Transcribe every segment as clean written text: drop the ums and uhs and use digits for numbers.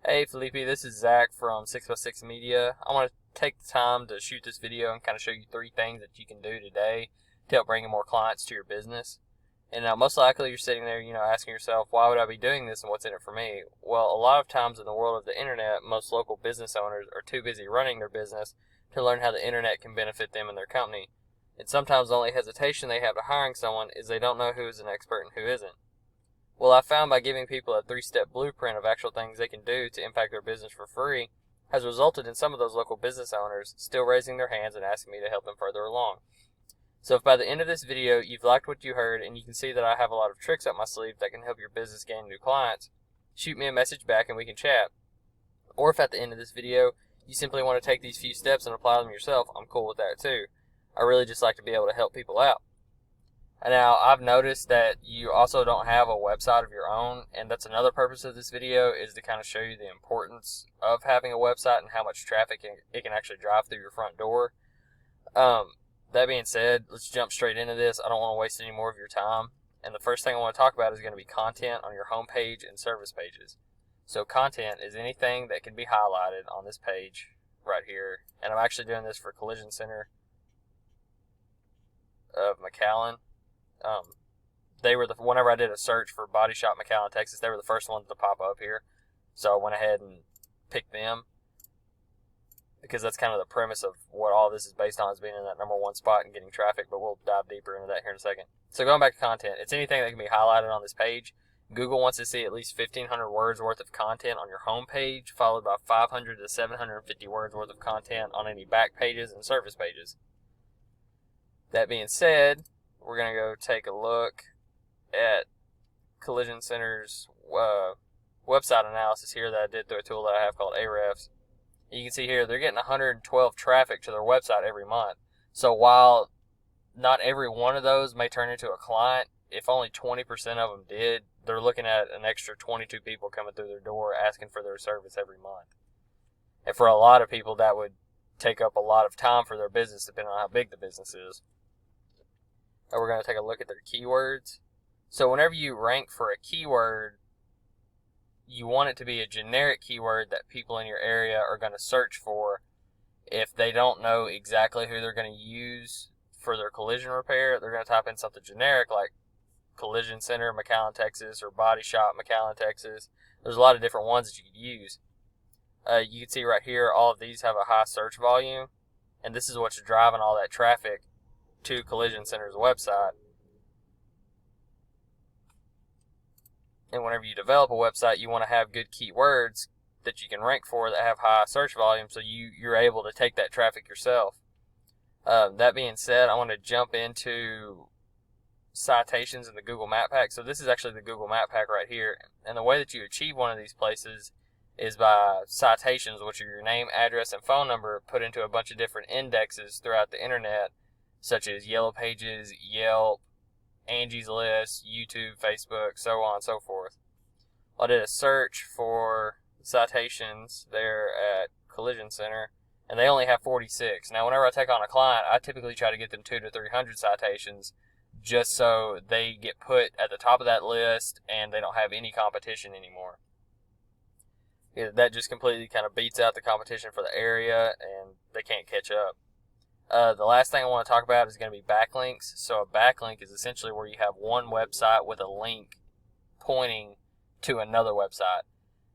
Hey Felipe, this is Zach from 6x6 Media. I want to take the time to shoot this video and kind of show you 3 things that you can do today to help bring in more clients to your business. And most likely you're sitting there, asking yourself, why would I be doing this and what's in it for me? Well, a lot of times in the world of the internet, most local business owners are too busy running their business to learn how the internet can benefit them and their company. And sometimes the only hesitation they have to hiring someone is they don't know who is an expert and who isn't. Well, I found by giving people a 3-step blueprint of actual things they can do to impact their business for free has resulted in some of those local business owners still raising their hands and asking me to help them further along. So if by the end of this video you've liked what you heard and you can see that I have a lot of tricks up my sleeve that can help your business gain new clients, shoot me a message back and we can chat. Or if at the end of this video you simply want to take these few steps and apply them yourself, I'm cool with that too. I really just like to be able to help people out. Now, I've noticed that you also don't have a website of your own, and that's another purpose of this video, is to kind of show you the importance of having a website and how much traffic it can actually drive through your front door. That being said, let's jump straight into this. I don't want to waste any more of your time. And the first thing I want to talk about is going to be content on your homepage and service pages. So content is anything that can be highlighted on this page right here. And I'm actually doing this for Collision Center of McAllen. They were whenever I did a search for Body Shop McAllen, Texas, they were the first ones to pop up here. So I went ahead and picked them because that's kind of the premise of what all this is based on, is being in that #1 spot and getting traffic, but we'll dive deeper into that here in a second. So going back to content, it's anything that can be highlighted on this page. Google wants to see at least 1,500 words worth of content on your home page, followed by 500 to 750 words worth of content on any back pages and service pages. That being said, we're going to go take a look at Collision Center's website analysis here that I did through a tool that I have called Ahrefs. You can see here they're getting 112 traffic to their website every month. So while not every one of those may turn into a client, if only 20% of them did, they're looking at an extra 22 people coming through their door asking for their service every month. And for a lot of people, that would take up a lot of time for their business, depending on how big the business is. And we're going to take a look at their keywords. So whenever you rank for a keyword, you want it to be a generic keyword that people in your area are going to search for. If they don't know exactly who they're going to use for their collision repair, they're going to type in something generic like Collision Center, McAllen, Texas, or Body Shop, McAllen, Texas. There's a lot of different ones that you could use. You can see right here, all of these have a high search volume, and this is what's driving all that traffic to Collision Center's website. And whenever you develop a website, you want to have good keywords that you can rank for that have high search volume, so you're able to take that traffic yourself. That being said, I want to jump into citations in the Google Map Pack. So this is actually the Google Map Pack right here. And the way that you achieve one of these places is by citations, which are your name, address, and phone number put into a bunch of different indexes throughout the internet, such as Yellow Pages, Yelp, Angie's List, YouTube, Facebook, so on and so forth. I did a search for citations there at Collision Center, and they only have 46. Now, whenever I take on a client, I typically try to get them 200 to 300 citations just so they get put at the top of that list and they don't have any competition anymore. That just completely kind of beats out the competition for the area, and they can't catch up. The last thing I want to talk about is going to be backlinks. So a backlink is essentially where you have one website with a link pointing to another website.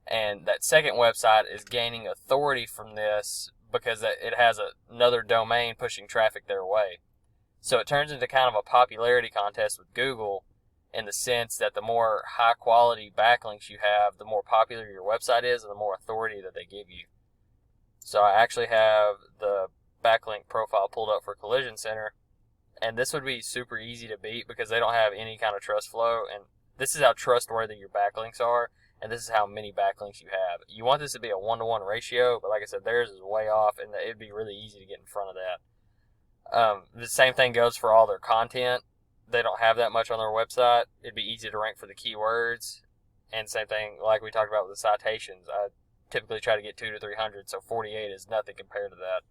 And that second website is gaining authority from this because it has another domain pushing traffic their way. So it turns into kind of a popularity contest with Google, in the sense that the more high quality backlinks you have, the more popular your website is and the more authority that they give you. So I actually have the backlink profile pulled up for Collision Center, and this would be super easy to beat because they don't have any kind of trust flow, and this is how trustworthy your backlinks are, and this is how many backlinks you have. You want this to be a 1-to-1 ratio, but like I said, theirs is way off, and it'd be really easy to get in front of that. The same thing goes for all their content. They don't have that much on their website. It'd be easy to rank for the keywords, and same thing like we talked about with the citations. I typically try to get 200 to 300, so 48 is nothing compared to that.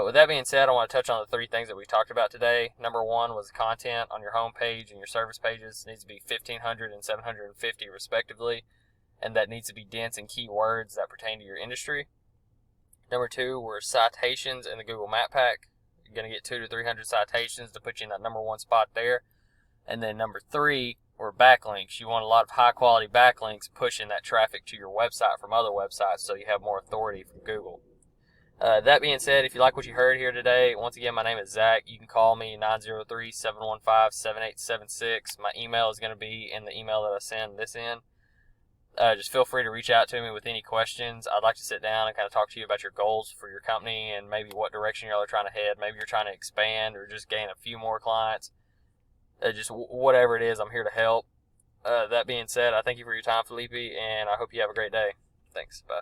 With that being said, I want to touch on the 3 things that we talked about today. Number 1 was content on your home page and your service pages. It needs to be 1,500 and 750 respectively. and that needs to be dense in keywords that pertain to your industry. Number 2 were citations in the Google Map Pack. You're going to get 200 to 300 citations to put you in that number 1 spot there. And then number 3 were backlinks. You want a lot of high quality backlinks pushing that traffic to your website from other websites so you have more authority from Google. That being said, if you like what you heard here today, once again, my name is Zach. You can call me 903-715-7876. My email is going to be in the email that I send this in. Just feel free to reach out to me with any questions. I'd like to sit down and kind of talk to you about your goals for your company and maybe what direction y'all are trying to head. Maybe you're trying to expand or just gain a few more clients. Just whatever it is, I'm here to help. That being said, I thank you for your time, Felipe, and I hope you have a great day. Thanks. Bye.